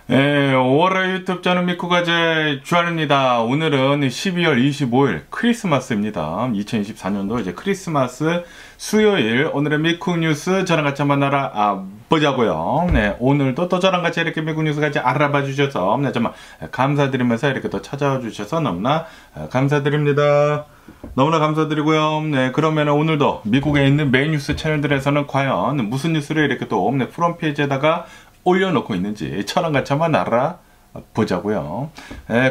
5월의 유튜브 저는 미쿠가제 주한입니다. 오늘은 12월 25일 크리스마스입니다. 2024년도 이제 크리스마스 수요일 오늘의 미쿠 뉴스 저랑 같이 한번 알아보자고요. 네, 오늘도 또 저랑 같이 이렇게 미쿠 뉴스 같이 알아봐 주셔서 정말 감사드리면서 이렇게 또 찾아와 주셔서 너무나 감사드립니다. 너무나 감사드리고요. 네, 그러면 오늘도 미국에 있는 메인 뉴스 채널들에서는 과연 무슨 뉴스를 이렇게 또 프롬 페이지에다가 올려놓고 있는지 저랑 같이 한번 알아보자고요.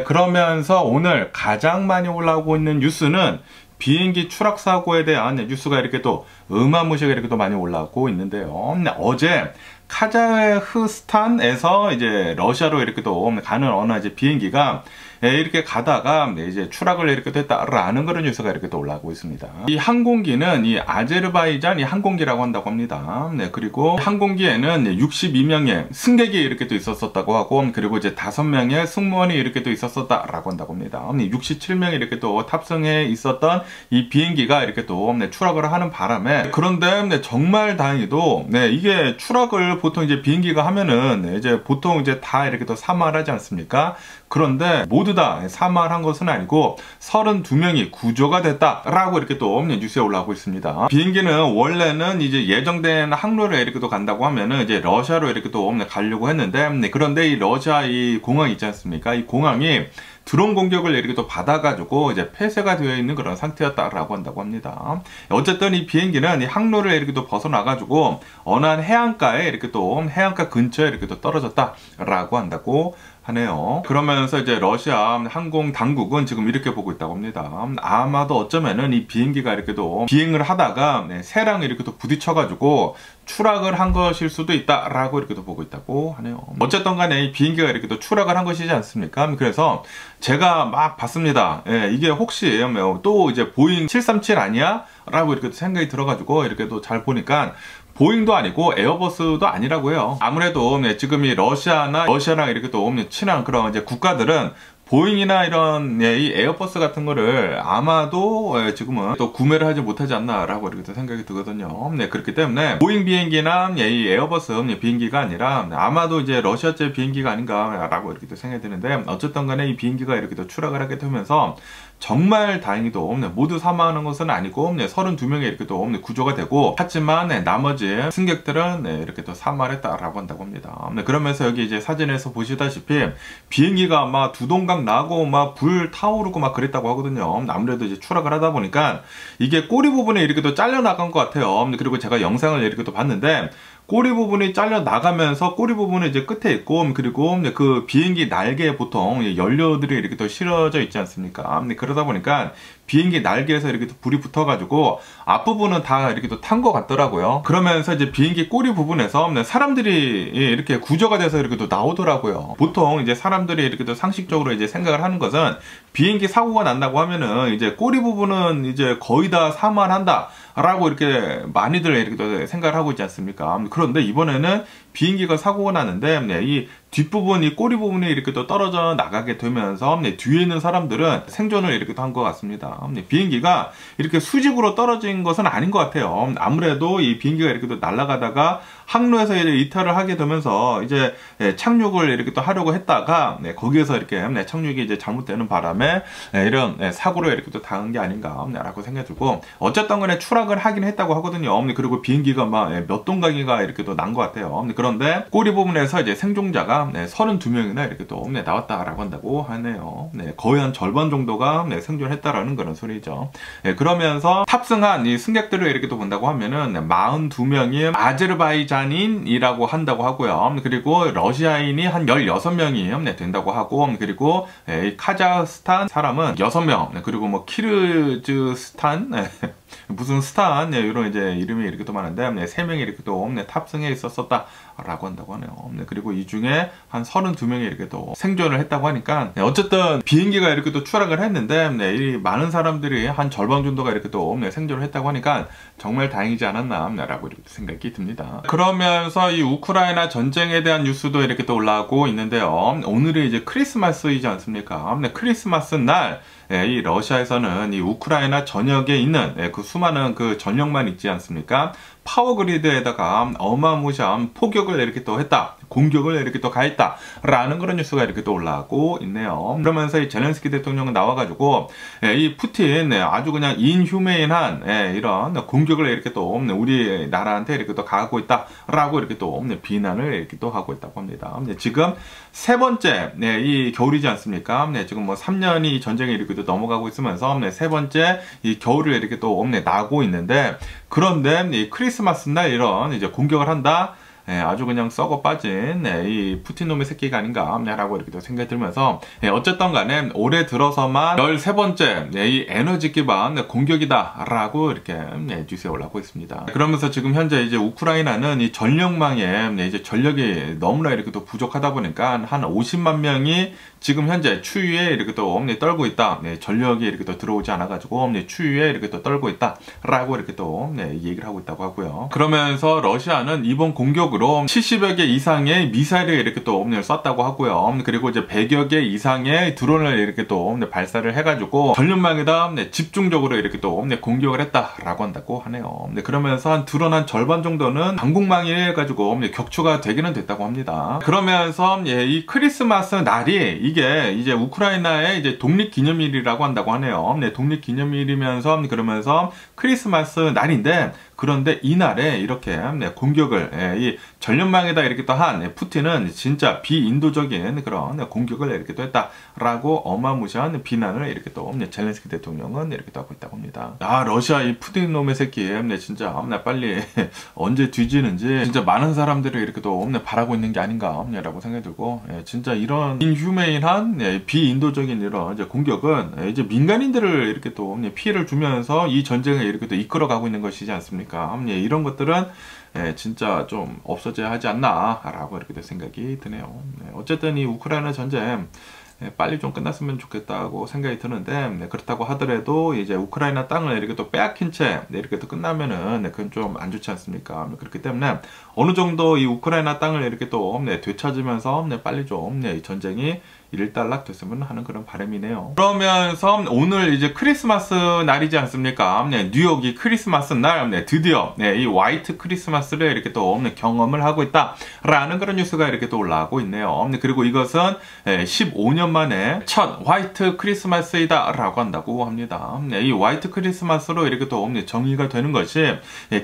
그러면서 오늘 가장 많이 올라오고 있는 뉴스는 비행기 추락 사고에 대한 뉴스가 이렇게 또 어마무시하게 이렇게 또 많이 올라오고 있는데요. 어제 카자흐스탄에서 이제 러시아로 이렇게 또 가는 어느 이제 비행기가 이렇게 가다가 이제 추락을 이렇게 됐다라는 그런 뉴스가 이렇게 또 올라오고 있습니다. 이 항공기는 이 아제르바이잔 이 항공기라고 한다고 합니다. 네, 그리고 항공기에는 62명의 승객이 이렇게 또 있었다고 하고, 그리고 이제 5명의 승무원이 이렇게 또 있었다라고 한다고 합니다. 67명이 이렇게 또 탑승해 있었던 이 비행기가 이렇게 또 추락을 하는 바람에, 그런데 정말 다행히도 이게 추락을 보통 이제 비행기가 하면은 이제 보통 이제 다 이렇게 또 사망하지 않습니까? 그런데 모두 다 사망한 것은 아니고 32명이 구조가 됐다라고 이렇게 또 뉴스에 올라오고 있습니다. 비행기는 원래는 이제 예정된 항로를 이렇게 또 간다고 하면은 이제 러시아로 이렇게 또 가려고 했는데, 그런데 이 러시아 이 공항 있지 않습니까? 이 공항이 드론 공격을 이렇게 또 받아가지고 이제 폐쇄가 되어 있는 그런 상태였다라고 한다고 합니다. 어쨌든 이 비행기는 이 항로를 이렇게 또 벗어나가지고 어느 한 해안가에 이렇게 또 해안가 근처에 이렇게 또 떨어졌다라고 한다고 하네요. 그러면서 이제 러시아 항공 당국은 지금 이렇게 보고 있다고 합니다. 아마도 어쩌면은 이 비행기가 이렇게 또 비행을 하다가 새랑 이렇게 또 부딪혀가지고 추락을 한 것일 수도 있다라고 이렇게 또 보고 있다고 하네요. 어쨌든 간에 이 비행기가 이렇게 또 추락을 한 것이지 않습니까? 그래서 제가 막 봤습니다. 이게 혹시 또 이제 보잉 737 아니야? 라고 이렇게 생각이 들어가지고 이렇게 또 잘 보니까 보잉도 아니고 에어버스도 아니라고 해요. 아무래도 지금 이 러시아랑 이렇게 또 친한 그런 이제 국가들은 보잉이나 이런 이 에어버스 같은 거를 아마도 지금은 또 구매를 하지 못하지 않나 라고 이렇게 생각이 들거든요. 그렇기 때문에 보잉 비행기나 이 에어버스 비행기가 아니라 아마도 이제 러시아제 비행기가 아닌가 라고 이렇게 또 생각이 드는데, 어쨌든 간에 이 비행기가 이렇게 또 추락을 하게 되면서 정말 다행히도 모두 사망하는 것은 아니고 32명이 이렇게 또 구조가 되고, 하지만 나머지 승객들은 이렇게 또 사망했다라고 한다고 합니다. 그러면서 여기 이제 사진에서 보시다시피 비행기가 막 두동강 나고 막 불 타오르고 막 그랬다고 하거든요. 아무래도 이제 추락을 하다 보니까 이게 꼬리 부분에 이렇게 또 잘려 나간 것 같아요. 그리고 제가 영상을 이렇게 또 봤는데 꼬리 부분이 잘려 나가면서 꼬리 부분은 이제 끝에 있고, 그리고 그 비행기 날개에 보통 연료들이 이렇게 또 실어져 있지 않습니까? 그러다 보니까 비행기 날개에서 이렇게 또 불이 붙어가지고 앞부분은 다 이렇게 또 탄 것 같더라고요. 그러면서 이제 비행기 꼬리 부분에서 사람들이 이렇게 구조가 돼서 이렇게 또 나오더라고요. 보통 이제 사람들이 이렇게 또 상식적으로 이제 생각을 하는 것은 비행기 사고가 난다고 하면은 이제 꼬리 부분은 이제 거의 다 사망한다 라고 이렇게 많이들 이렇게 또 생각을 하고 있지 않습니까? 그런데 이번에는 비행기가 사고가 나는데 이 뒷부분, 이 꼬리 부분이 이렇게 또 떨어져 나가게 되면서 뒤에 있는 사람들은 생존을 이렇게 또 한 것 같습니다. 비행기가 이렇게 수직으로 떨어진 것은 아닌 것 같아요. 아무래도 이 비행기가 이렇게 또 날아가다가 항로에서 이제 이탈을 하게 되면서 이제 착륙을 이렇게 또 하려고 했다가 거기에서 이렇게 착륙이 이제 잘못되는 바람에 이런 사고로 이렇게 또 당한 게 아닌가라고 생각이 들고, 어쨌든 간에 추락을 하긴 했다고 하거든요. 그리고 비행기가 막 몇 동강이가 이렇게 또 난 것 같아요. 그런데 꼬리 부분에서 이제 생존자가 32명이나 이렇게 또 나왔다라고 한다고 하네요. 거의 한 절반 정도가 생존했다라는 그런 소리죠. 그러면서 탑승한 이 승객들을 이렇게 또 본다고 하면은 42명이 아제르바이잔인이라고 한다고 하고요. 그리고 러시아인이 한 16명이 된다고 하고, 그리고 카자흐스탄 사람은 6명, 그리고 뭐 키르즈스탄 무슨 스탄 이런 이제 이름이 이렇게 또 많은데 3명이 이렇게 또 탑승해 있었다라고 한다고 하네요. 그리고 이 중에 한 32명이 이렇게 또 생존을 했다고 하니까 어쨌든 비행기가 이렇게 또 추락을 했는데 이 많은 사람들이 한 절반 정도가 이렇게 또 생존을 했다고 하니까 정말 다행이지 않았나라고 이렇게 생각이 듭니다. 그러면서 이 우크라이나 전쟁에 대한 뉴스도 이렇게 또 올라오고 있는데요. 오늘이 이제 크리스마스이지 않습니까? 크리스마스 날 이 러시아에서는 이 우크라이나 전역에 있는 그 수많은 그 전역만 있지 않습니까? 파워그리드에다가 어마무시한 포격을 이렇게 또 했다. 공격을 이렇게 또 가했다. 라는 그런 뉴스가 이렇게 또 올라오고 있네요. 그러면서 이 젤렌스키 대통령은 나와가지고 이 푸틴 아주 그냥 인휴메인한 이런 공격을 이렇게 또 우리 나라한테 이렇게 또 가하고 있다. 라고 이렇게 또 비난을 이렇게 또 하고 있다고 합니다. 지금 세 번째 이 겨울이지 않습니까? 지금 뭐 3년이 전쟁에 이렇게 또 넘어가고 있으면서 세 번째 이 겨울을 이렇게 또 나고 있는데, 그런데 이 크리스마스 날 이런 이제 공격을 한다. 아주 그냥 썩어 빠진 이 푸틴 놈의 새끼가 아닌가 라고 이렇게 생각이 들면서, 어쨌든 간에 올해 들어서만 13번째 이 에너지 기반 공격이다 라고 이렇게 뉴스에 올라오고 있습니다. 그러면서 지금 현재 이제 우크라이나는 이 전력망에 이제 전력이 너무나 이렇게 또 부족하다 보니까 한 50만 명이 지금 현재 추위에 이렇게 또 떨고 있다. 전력이 이렇게 또 들어오지 않아가지고 추위에 이렇게 또 떨고 있다. 라고 이렇게 또 얘기를 하고 있다고 하고요. 그러면서 러시아는 이번 공격으로 70여 개 이상의 미사일을 이렇게 또 쐈다고 하고요. 그리고 이제 100여 개 이상의 드론을 이렇게 또 발사를 해가지고 전력망에다 집중적으로 이렇게 또 공격을 했다라고 한다고 하네요. 그러면서 한 드론 한 절반 정도는 방공망이 해가지고 격추가 되기는 됐다고 합니다. 그러면서 이 크리스마스 날이 이게 이제 우크라이나의 이제 독립기념일이라고 한다고 하네요. 독립기념일이면서 그러면서 크리스마스 날인데, 그런데 이날에 이렇게 공격을 이 전력망에다 이렇게 또 한 푸틴은 진짜 비인도적인 그런 공격을 이렇게 또 했다라고 어마무시한 비난을 이렇게 또 젤렌스키 대통령은 이렇게 또 하고 있다고 합니다. 아, 러시아 이 푸틴 놈의 새끼 진짜 빨리 언제 뒤지는지 진짜 많은 사람들이 이렇게 또 바라고 있는 게 아닌가라고 생각이 들고, 진짜 이런 인휴메인한 비인도적인 이런 이제 공격은 이제 민간인들을 이렇게 또 피해를 주면서 이 전쟁을 이렇게 또 이끌어가고 있는 것이지 않습니까? 이런 것들은 진짜 좀 없어져야 하지 않나 라고 이렇게 생각이 드네요. 어쨌든 이 우크라이나 전쟁 빨리 좀 끝났으면 좋겠다고 생각이 드는데, 그렇다고 하더라도 이제 우크라이나 땅을 이렇게 또 빼앗긴 채 이렇게 또 끝나면은 그건 좀 안 좋지 않습니까? 그렇기 때문에 어느 정도 이 우크라이나 땅을 이렇게 또 되찾으면서 빨리 좀 이 전쟁이 일단락 됐으면 하는 그런 바람이네요. 그러면서 오늘 이제 크리스마스 날이지 않습니까? 뉴욕이 크리스마스 날 드디어 이 화이트 크리스마스를 이렇게 또 경험을 하고 있다라는 그런 뉴스가 이렇게 또 올라오고 있네요. 그리고 이것은 15년 만에 첫 화이트 크리스마스이다 라고 한다고 합니다. 이 화이트 크리스마스로 이렇게 또 정의가 되는 것이,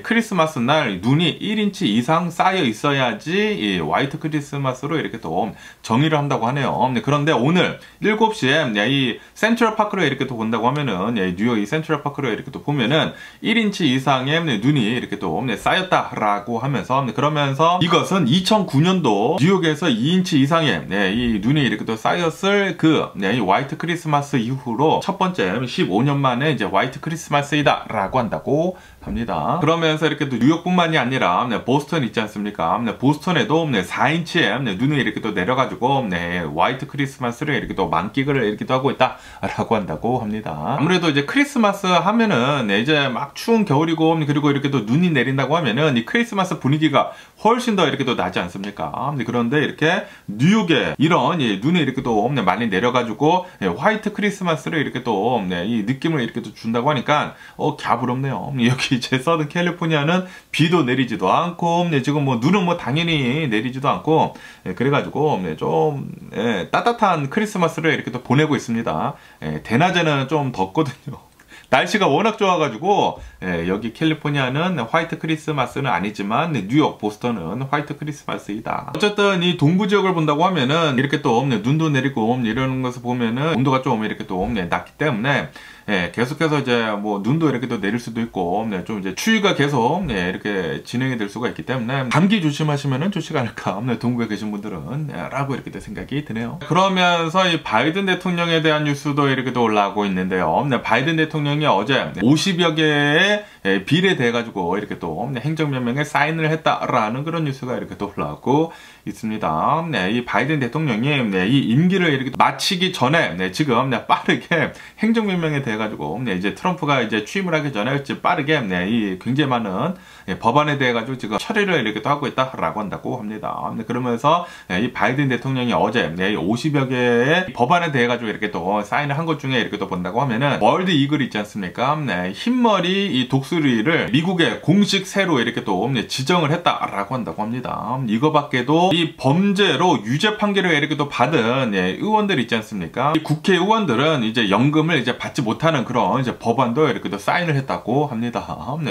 크리스마스 날 눈이 1인치 이상 쌓여 있어야지 이 화이트 크리스마스로 이렇게 또 정의를 한다고 하네요. 그런데 오늘 7시에 이 센트럴파크로 이렇게 또 본다고 하면은, 뉴욕 이 센트럴파크로 이렇게 또 보면은 1인치 이상의 눈이 이렇게 또 쌓였다라고 하면서, 그러면서 이것은 2009년도 뉴욕에서 2인치 이상의 이 눈이 이렇게 또 쌓였을 이 화이트 크리스마스 이후로 첫 번째 15년 만에 이제 화이트 크리스마스이다 라고 한다고 합니다. 그러면서 이렇게 또 뉴욕뿐만이 아니라 보스턴 있지 않습니까? 보스턴에도 4인치의 눈이 이렇게 또 내려가지고 화이트 크리스마스를 이렇게 또 만끽을 이렇게 또 하고 있다라고 한다고 합니다. 아무래도 이제 크리스마스 하면은 이제 막 추운 겨울이고, 그리고 이렇게 또 눈이 내린다고 하면은 이 크리스마스 분위기가 훨씬 더 이렇게 또 나지 않습니까? 그런데 이렇게 뉴욕에 이런 눈이 이렇게 또 많이 내려가지고 화이트 크리스마스를 이렇게 또 이 느낌을 이렇게 또 준다고 하니까 갸부럽네요. 여기 제 서든 캘리포니아는 비도 내리지도 않고, 지금 뭐 눈은 뭐 당연히 내리지도 않고, 그래가지고 좀 따뜻한 크리스마스를 이렇게 또 보내고 있습니다. 대낮에는 좀 덥거든요. 날씨가 워낙 좋아가지고 여기 캘리포니아는 화이트 크리스마스는 아니지만 뉴욕, 보스턴은 화이트 크리스마스이다. 어쨌든 이 동부 지역을 본다고 하면은 이렇게 또 눈도 내리고 이러는 것을 보면은 온도가 좀 이렇게 또 낮기 때문에 계속해서 이제 뭐 눈도 이렇게 또 내릴 수도 있고, 좀 이제 추위가 계속 이렇게 진행이 될 수가 있기 때문에 감기 조심하시면은 좋지가 않을까, 동부에 계신 분들은 라고 이렇게 생각이 드네요. 그러면서 이 바이든 대통령에 대한 뉴스도 이렇게 또 올라오고 있는데요. 바이든 대통령이 어제 50여 개의 빌에 대해 가지고 이렇게 또 행정명령에 사인을 했다라는 그런 뉴스가 이렇게 또 올라오고 있습니다. 이 바이든 대통령이 이 임기를 이렇게 마치기 전에 지금 빠르게 행정명령에 대해 대해가지고 이제 트럼프가 이제 취임을 하기 전에 이제 빠르게 이 굉장히 많은 법안에 대해가지고 지금 처리를 이렇게 또 하고 있다라고 한다고 합니다. 그러면서 이 바이든 대통령이 어제 50여 개의 법안에 대해가지고 이렇게 또 사인을 한 것 중에 이렇게 또 본다고 하면은 월드 이글 있지 않습니까? 흰머리 이 독수리를 미국의 공식 새로 이렇게 또 지정을 했다라고 한다고 합니다. 이거밖에도 이 범죄로 유죄 판결을 이렇게 또 받은 의원들 있지 않습니까? 이 국회의원들은 이제 연금을 이제 받지 못하는 그런 이제 법안도 이렇게 또 사인을 했다고 합니다.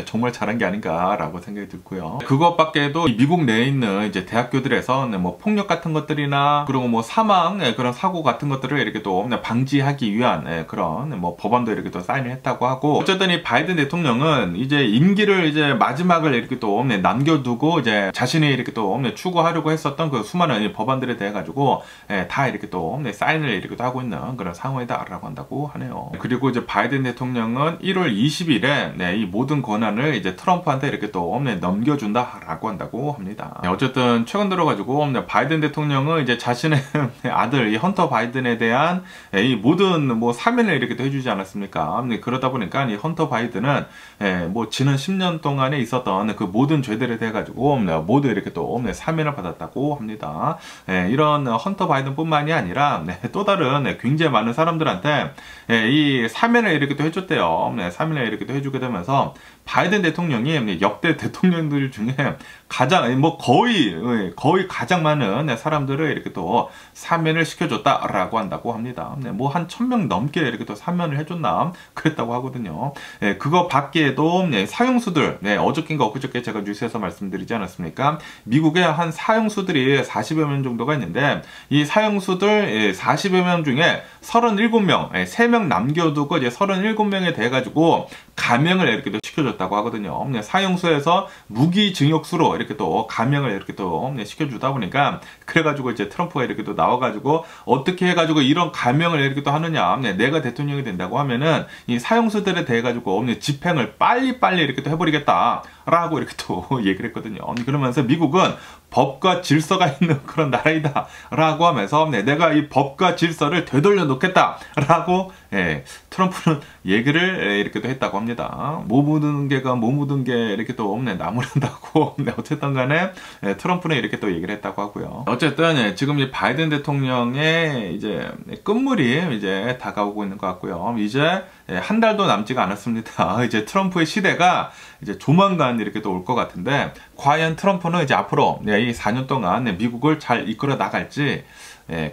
정말 잘한 게 아닌가라고 생각이 들고요. 그것밖에도 미국 내에 있는 이제 대학교들에서 뭐 폭력 같은 것들이나 그리고 뭐 사망 그런 사고 같은 것들을 이렇게 또 방지하기 위한 그런 뭐 법안도 이렇게 또 사인을 했다고 하고, 어쨌든 이 바이든 대통령은 이제 임기를 이제 마지막을 이렇게 또 남겨두고 이제 자신이 이렇게 또 추구하려고 했었던 그 수많은 법안들에 대해 가지고 다 이렇게 또 사인을 이렇게 또 하고 있는 그런 상황이다라고 한다고 하네요. 그리고 이제 바이든 대통령은 1월 20일에 이 모든 권한을 이제 트럼프한테 이렇게 또 넘겨준다라고 한다고 합니다. 어쨌든 최근 들어가지고 바이든 대통령은 이제 자신의 아들 이 헌터 바이든에 대한 이 모든 뭐 사면을 이렇게 또 해주지 않았습니까? 그러다 보니까 이 헌터 바이든은 뭐 지난 10년 동안에 있었던 그 모든 죄들에 대해 가지고 모두 이렇게 또 사면을 받았다고 합니다. 이런 헌터 바이든뿐만이 아니라 또 다른 굉장히 많은 사람들한테 이 사면을 이렇게 또 해줬대요. 사면을 이렇게 또 해주게 되면서 바이든 대통령이 역대 대통령들 중에 가장 뭐 거의 가장 많은 사람들을 이렇게 또 사면을 시켜줬다라고 한다고 합니다. 뭐 한 1000명 넘게 이렇게 또 사면을 해줬나 그랬다고 하거든요. 그거 밖에도 사형수들, 어저께인가 엊그저께 제가 뉴스에서 말씀드리지 않았습니까? 미국에 한 사형수들이 40여 명 정도가 있는데 이 사형수들 40여 명 중에 37명, 3명 남겨두고 이제 37명에 대해 가지고 감형을 이렇게 또 시켜줬다고 하거든요. 사형수에서 무기징역수로 이렇게 또 감형을 이렇게 또 시켜주다 보니까, 그래가지고 이제 트럼프가 이렇게 또 나와가지고 어떻게 해가지고 이런 감형을 이렇게 또 하느냐, 내가 대통령이 된다고 하면은 이 사형수들에 대해 가지고 집행을 빨리빨리 이렇게 또 해버리겠다라고 이렇게 또 얘기를 했거든요. 그러면서 미국은 법과 질서가 있는 그런 나라이다 라고 하면서 내가 이 법과 질서를 되돌려 놓겠다 라고 트럼프는 얘기를 이렇게 또 했다고 합니다. 뭐 묻은 개가 뭐 묻은 게 이렇게 또 나무란다고 어쨌든 간에 트럼프는 이렇게 또 얘기를 했다고 하고요. 어쨌든 지금 이 바이든 대통령의 이제 끝물이 이제 다가오고 있는 것 같고요. 이제 한 달도 남지가 않았습니다. 이제 트럼프의 시대가 이제 조만간 이렇게 또 올 것 같은데, 과연 트럼프는 이제 앞으로 이 4년 동안 미국을 잘 이끌어 나갈지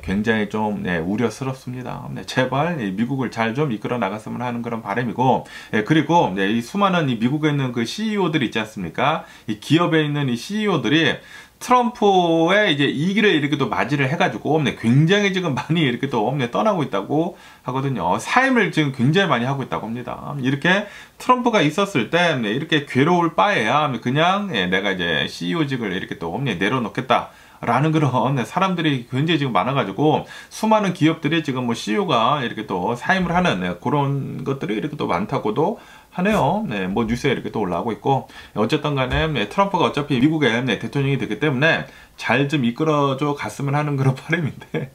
굉장히 좀 우려스럽습니다. 제발 미국을 잘 좀 이끌어 나갔으면 하는 그런 바람이고, 그리고 이 수많은 이 미국에 있는 그 CEO들이 있지 않습니까? 이 기업에 있는 이 CEO들이 트럼프의 이제 이기를 이렇게 또 맞이를 해가지고 굉장히 지금 많이 이렇게 또 떠나고 있다고 하거든요. 사임을 지금 굉장히 많이 하고 있다고 합니다. 이렇게 트럼프가 있었을 때 이렇게 괴로울 바에야 그냥 내가 이제 CEO직을 이렇게 또 내려놓겠다 라는 그런 사람들이 굉장히 지금 많아가지고 수많은 기업들이 지금 뭐 CEO가 이렇게 또 사임을 하는 그런 것들이 이렇게 또 많다고도 하네요. 뭐 뉴스에 이렇게 또 올라오고 있고, 어쨌든 간에 트럼프가 어차피 미국의 대통령이 되기 때문에 잘 좀 이끌어줘 갔으면 하는 그런 바람인데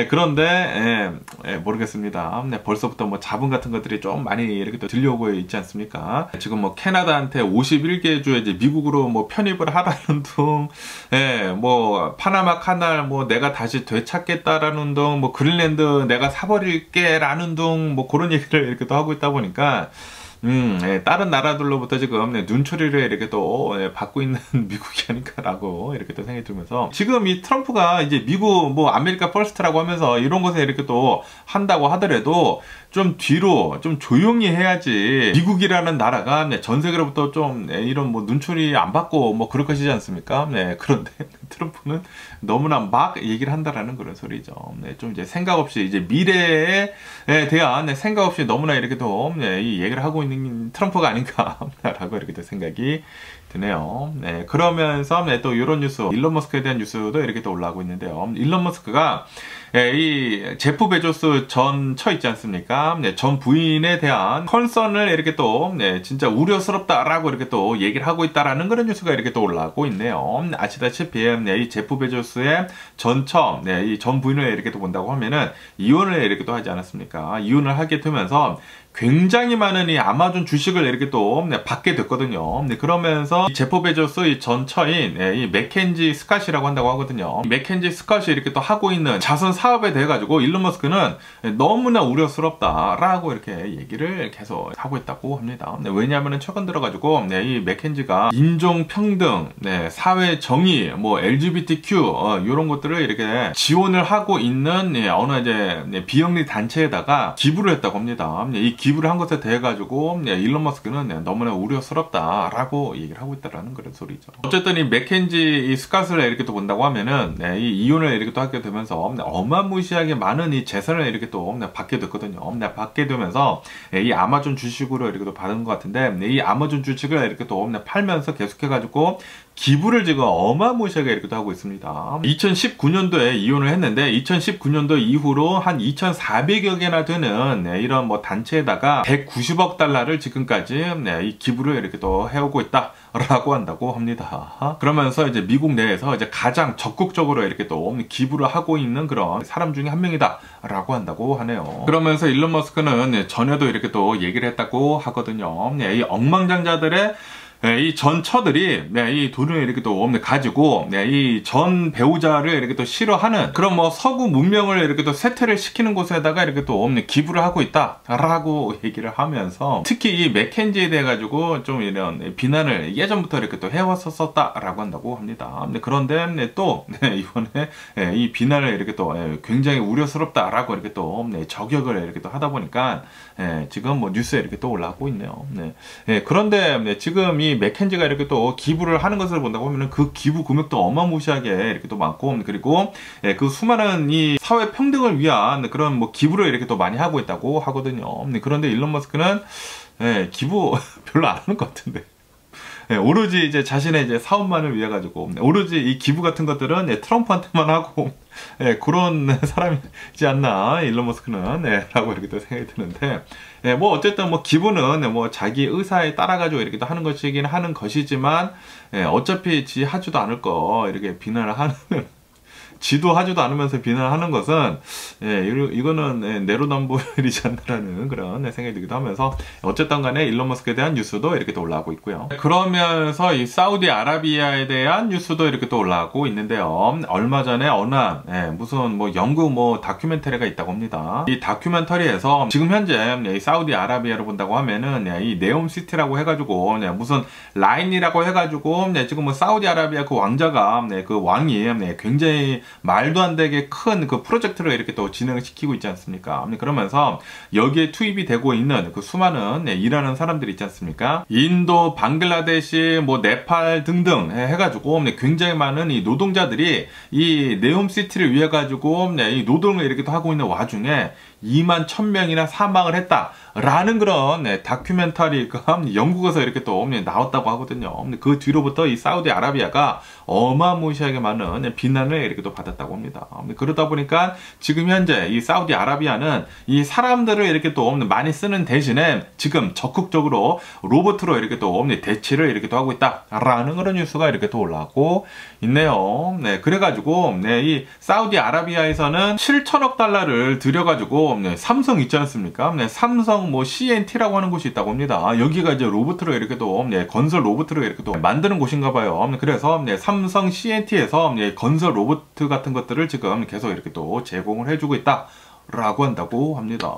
그런데 모르겠습니다. 벌써부터 뭐 자본 같은 것들이 좀 많이 이렇게 또 들려오고 있지 않습니까? 지금 뭐 캐나다한테 51개 주에 이제 미국으로 뭐 편입을 하라는 둥, 뭐 파나마 카날 뭐 내가 다시 되찾겠다라는 둥, 뭐 그린랜드 내가 사버릴게라는 둥, 뭐 그런 얘기를 이렇게 또 하고 있다 보니까 다른 나라들로부터 지금 눈초리를 이렇게 또 받고 있는 미국이 아닌가라고 이렇게 또 생각이 들면서, 지금 이 트럼프가 이제 미국 뭐 아메리카 퍼스트라고 하면서 이런 것에 이렇게 또 한다고 하더라도 좀 뒤로 좀 조용히 해야지, 미국이라는 나라가 전 세계로부터 좀 이런 뭐 눈초리 안 받고 뭐 그럴 것이지 않습니까? 그런데 트럼프는 너무나 막 얘기를 한다라는 그런 소리죠. 좀 이제 생각 없이 이제 미래에 대한 생각 없이 너무나 이렇게 또 이 얘기를 하고 있는 트럼프가 아닌가라고 이렇게 또 생각이 드네요. 네, 그러면서 네, 또 이런 뉴스, 일론 머스크에 대한 뉴스도 이렇게 또 올라오고 있는데요. 일론 머스크가 이 제프 베조스 전 처 있지 않습니까? 네, 전 부인에 대한 컨선을 이렇게 또 진짜 우려스럽다라고 이렇게 또 얘기를 하고 있다라는 그런 뉴스가 이렇게 또 올라오고 있네요. 아시다시피 이 제프 베조스의 전 처, 이 전 부인을 이렇게 또 본다고 하면은 이혼을 이렇게 또 하지 않았습니까? 이혼을 하게 되면서 굉장히 많은 이 아마존 주식을 이렇게 또 받게 됐거든요. 그러면서 이 제프 베조스 전 처인 이 맥켄지 스캇이라고 한다고 하거든요. 맥켄지 스캇이 이렇게 또 하고 있는 자선 사업에 대해 가지고 일론 머스크는 너무나 우려스럽다라고 이렇게 얘기를 계속 하고 있다고 합니다. 왜냐하면 최근 들어 가지고 이 맥켄지가 인종 평등, 사회 정의, 뭐 LGBTQ 이런 것들을 이렇게 지원을 하고 있는 어느 이제 비영리 단체에다가 기부를 했다고 합니다. 이 기부를 한 것에 대해 가지고 일론 머스크는 너무나 우려스럽다라고 얘기를 하고 있다라는 그런 소리죠. 어쨌든 이 맥켄지 이 스캇을 이렇게 또 본다고 하면은 이 이혼을 이렇게 또 하게 되면서 어마무시하게 많은 이 재산을 이렇게 또 받게 됐거든요. 받게 되면서 이 아마존 주식으로 이렇게 또 받은 것 같은데 이 아마존 주식을 이렇게 또 팔면서 계속해 가지고 기부를 지금 어마무시하게 이렇게 하고 있습니다. 2019년도에 이혼을 했는데 2019년도 이후로 한 2,400여 개나 되는 이런 뭐 단체에다가 190억 달러를 지금까지 이 기부를 이렇게 또 해오고 있다. 라고 한다고 합니다. 그러면서 이제 미국 내에서 이제 가장 적극적으로 이렇게 또 기부를 하고 있는 그런 사람 중에 한 명이다 라고 한다고 하네요. 그러면서 일론 머스크는 전에도 이렇게 또 얘기를 했다고 하거든요. 이 억망장자들의 이 전 처들이 이 돈을 이렇게 또 가지고 이 전 배우자를 이렇게 또 싫어하는 그런 뭐 서구 문명을 이렇게 또 쇠퇴를 시키는 곳에다가 이렇게 또 기부를 하고 있다라고 얘기를 하면서 특히 이 맥켄지에 대해 가지고 좀 이런 비난을 예전부터 이렇게 또 해왔었다라고 한다고 합니다. 그런데 또 이번에 이 비난을 이렇게 또 굉장히 우려스럽다라고 이렇게 또 저격을 이렇게 또 하다 보니까 지금 뭐 뉴스에 이렇게 또 올라오고 있네요. 그런데 지금 이 맥켄지가 이렇게 또 기부를 하는 것을 본다고 하면은 그 기부 금액도 어마무시하게 이렇게 또 많고 그리고 그 수많은 이 사회 평등을 위한 그런 뭐 기부를 이렇게 또 많이 하고 있다고 하거든요. 그런데 일론 머스크는 기부 별로 안 하는 것 같은데. 오로지 이제 자신의 이제 사업만을 위해 가지고 오로지 이 기부 같은 것들은 트럼프한테만 하고 그런 사람이지 않나 일론 머스크는 라고 이렇게 또 생각이 드는데 뭐 어쨌든 뭐 기부는 뭐 자기 의사에 따라 가지고 이렇게 또 하는 것이긴 하는 것이지만 어차피 지 하지도 않을 거 이렇게 비난을 하는 지도 하지도 않으면서 비난하는 것은 이거는 내로남불이지 않나라는 그런 생각이 들기도 하면서 어쨌든 간에 일론 머스크에 대한 뉴스도 이렇게 또 올라오고 있고요. 그러면서 이 사우디아라비아에 대한 뉴스도 이렇게 또 올라오고 있는데요. 얼마 전에 어느 무슨 뭐 영국 뭐 다큐멘터리가 있다고 합니다. 이 다큐멘터리에서 지금 현재 이 사우디아라비아로 본다고 하면은 이 네옴시티라고 해가지고 무슨 라인이라고 해가지고 지금 뭐 사우디아라비아 그 왕자가 그 왕이 굉장히 말도 안 되게 큰 그 프로젝트를 이렇게 또 진행을 시키고 있지 않습니까? 그러면서 여기에 투입이 되고 있는 그 수많은 일하는 사람들이 있지 않습니까? 인도, 방글라데시, 뭐 네팔 등등 해가지고 굉장히 많은 이 노동자들이 이 네옴시티를 위해 가지고 이 노동을 이렇게 또 하고 있는 와중에 2만 1000명이나 사망을 했다라는 그런 다큐멘터리가 영국에서 이렇게 또 나왔다고 하거든요. 그 뒤로부터 이 사우디아라비아가 어마무시하게 많은 비난을 이렇게 또 받았다고 합니다. 그러다 보니까 지금 현재 이 사우디아라비아는 이 사람들을 이렇게 또 많이 쓰는 대신에 지금 적극적으로 로봇으로 이렇게 또 대치를 이렇게 또 하고 있다라는 그런 뉴스가 이렇게 또 올라오고 있네요. 그래가지고 이 사우디아라비아에서는 7천억 달러를 들여가지고 삼성 있지 않습니까? 삼성 뭐 CNT라고 하는 곳이 있다고 합니다. 여기가 이제 로봇으로 이렇게 또 건설 로봇으로 이렇게 또 만드는 곳인가 봐요. 그래서 삼성 CNT에서 건설 로봇 같은 것들을 지금 계속 이렇게 또 제공을 해주고 있다. 라고 한다고 합니다.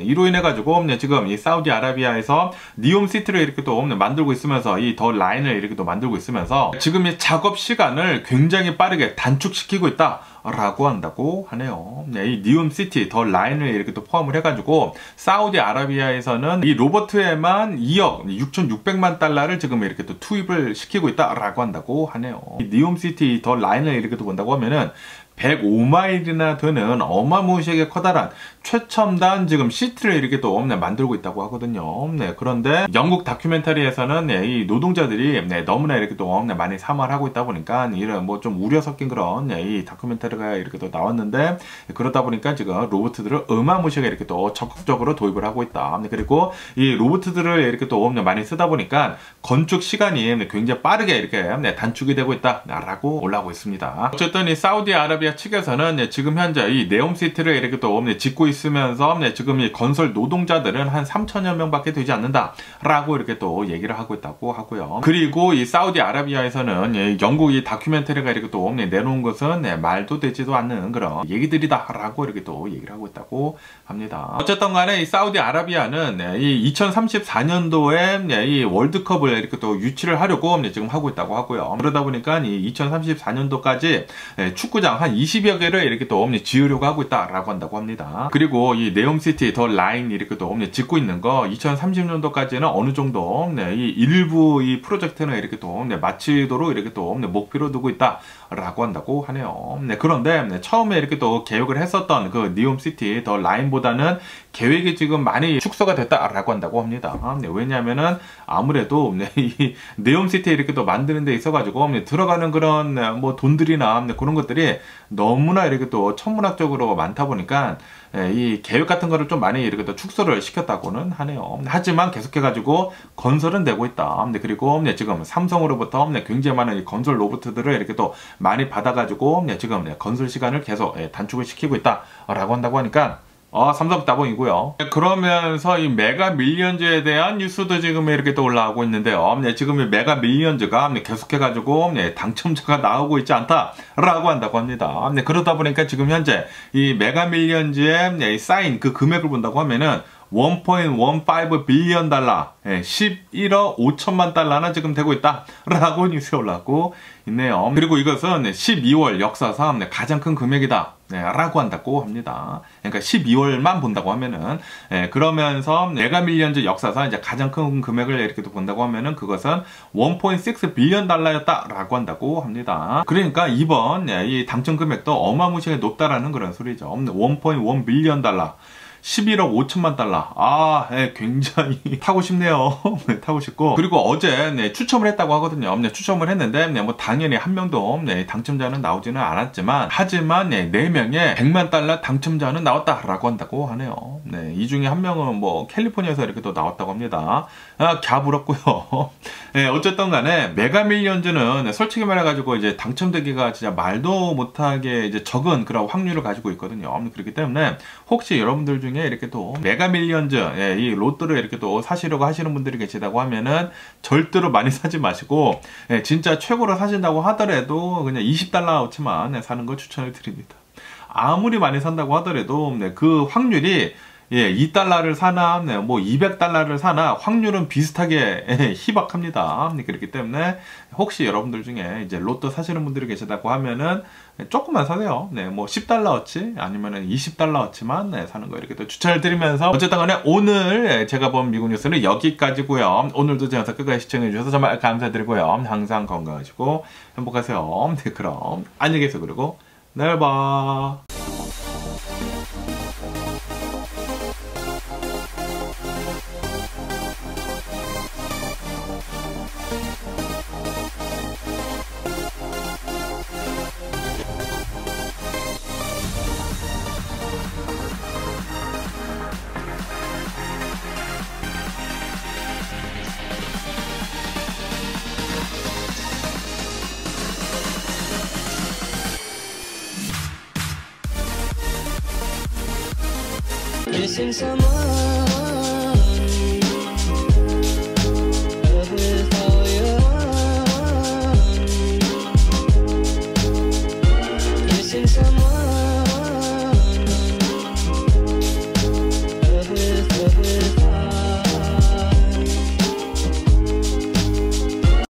이로 인해 가지고 지금 이 사우디아라비아에서 니옴시티를 이렇게 또 만들고 있으면서 이 더 라인을 이렇게 또 만들고 있으면서 지금 이 작업 시간을 굉장히 빠르게 단축시키고 있다. 라고 한다고 하네요. 네, 이 니움시티 더 라인을 이렇게 또 포함을 해가지고 사우디아라비아에서는 이 로버트에만 2억 6,600만 달러를 지금 이렇게 또 투입을 시키고 있다라고 한다고 하네요. 이 니움시티 더 라인을 이렇게 또 본다고 하면은 105마일이나 되는 어마무시하게 커다란 최첨단 지금 시티를 이렇게 또 만들고 있다고 하거든요. 네, 그런데 영국 다큐멘터리에서는 이 노동자들이 너무나 이렇게 또 많이 사망을 하고 있다 보니까 이런 뭐 좀 우려 섞인 그런 이 다큐멘터리가 이렇게 또 나왔는데, 그러다 보니까 지금 로봇들을 어마무시하게 이렇게 또 적극적으로 도입을 하고 있다. 그리고 이 로봇들을 이렇게 또 많이 쓰다 보니까 건축 시간이 굉장히 빠르게 이렇게 단축이 되고 있다라고 올라오고 있습니다. 어쨌든 이 사우디아라비아 측에서는 지금 현재 이 네옴시티를 이렇게 또 짓고 있으면서 지금 이 건설 노동자들은 한 3천여 명밖에 되지 않는다라고 이렇게 또 얘기를 하고 있다고 하고요. 그리고 이 사우디아라비아에서는 영국 이 다큐멘터리가 이렇게 또 내놓은 것은 말도 되지도 않는 그런 얘기들이다라고 이렇게 또 얘기를 하고 있다고 합니다. 어쨌든 간에 이 사우디아라비아는 이 2034년도에 이 월드컵을 이렇게 또 유치를 하려고 지금 하고 있다고 하고요. 그러다 보니까 이 2034년도까지 축구장 한 20여 개를 이렇게 또 지으려고 하고 있다라고 한다고 합니다. 그리고 이 네옴시티 더 라인 이렇게 또 짓고 있는 거 2030년도까지는 어느 정도 이 일부 이 프로젝트는 이렇게 또 마치도록 이렇게 또 목표로 두고 있다라고 한다고 하네요. 그런데 처음에 이렇게 또 계획을 했었던 그 네옴시티 더 라인보다는 계획이 지금 많이 축소가 됐다라고 한다고 합니다. 왜냐하면은 아무래도 이 네옴시티 이렇게 또 만드는 데 있어가지고 들어가는 그런 뭐 돈들이나 그런 것들이 너무나 이렇게 또 천문학적으로 많다 보니까 이 계획 같은 거를 좀 많이 이렇게 또 축소를 시켰다고는 하네요. 하지만 계속해가지고 건설은 되고 있다. 그리고 지금 삼성으로부터 굉장히 많은 이 건설 로봇들을 이렇게 또 많이 받아가지고 지금 건설 시간을 계속 단축을 시키고 있다라고 한다고 하니까 삼성 따봉이고요. 그러면서 이 메가 밀리언즈에 대한 뉴스도 지금 이렇게 또 올라오고 있는데요. 지금 이 메가 밀리언즈가 계속해가지고 당첨자가 나오고 있지 않다라고 한다고 합니다. 그러다 보니까 지금 현재 이 메가 밀리언즈의 쌓인 그 금액을 본다고 하면은 1.15 빌리언 달러, 11억 5천만 달러나 지금 되고 있다라고 뉴스에 올라오고 있네요. 그리고 이것은 12월 역사상 가장 큰 금액이다 라고 한다고 합니다. 그러니까 12월만 본다고 하면은, 그러면서 메가 밀리언즈 역사상 이제 가장 큰 금액을 이렇게 또 본다고 하면은 그것은 1.6 빌리언 달러였다라고 한다고 합니다. 그러니까 이번 이 당첨 금액도 어마무시하게 높다라는 그런 소리죠. 1.1 빌리언 달러. 11억 5천만 달러. 굉장히 타고 싶네요. 타고 싶고. 그리고 어제 추첨을 했다고 하거든요. 추첨을 했는데 뭐 당연히 한 명도 당첨자는 나오지는 않았지만, 하지만 4명의 100만 달러 당첨자는 나왔다라고 한다고 하네요. 이 중에 한 명은 뭐 캘리포니아에서 이렇게 또 나왔다고 합니다. 갸부럽고요. 어쨌든 간에 메가 밀리언즈는 솔직히 말해가지고 이제 당첨되기가 진짜 말도 못하게 이제 적은 그런 확률을 가지고 있거든요. 그렇기 때문에 혹시 여러분들 중에 이렇게 또 메가 밀리언즈 이 로또를 이렇게 또 사시려고 하시는 분들이 계시다고 하면은 절대로 많이 사지 마시고, 진짜 최고로 사신다고 하더라도 그냥 20달러어치만 사는 걸 추천을 드립니다. 아무리 많이 산다고 하더라도 그 확률이 2달러를 사나 뭐 200달러를 사나 확률은 비슷하게 희박합니다. 그렇기 때문에 혹시 여러분들 중에 이제 로또 사시는 분들이 계시다고 하면은 조금만 사세요. 뭐 10달러어치 아니면은 20달러어치만 사는 거 이렇게 또 추천을 드리면서, 어쨌든 간에 오늘 제가 본 미국 뉴스는 여기까지고요. 오늘도 제 영상 끝까지 시청해 주셔서 정말 감사드리고요. 항상 건강하시고 행복하세요. 그럼 안녕히 계세요. 그리고 내일 봐. Missing someone with all your heart. Missing someone.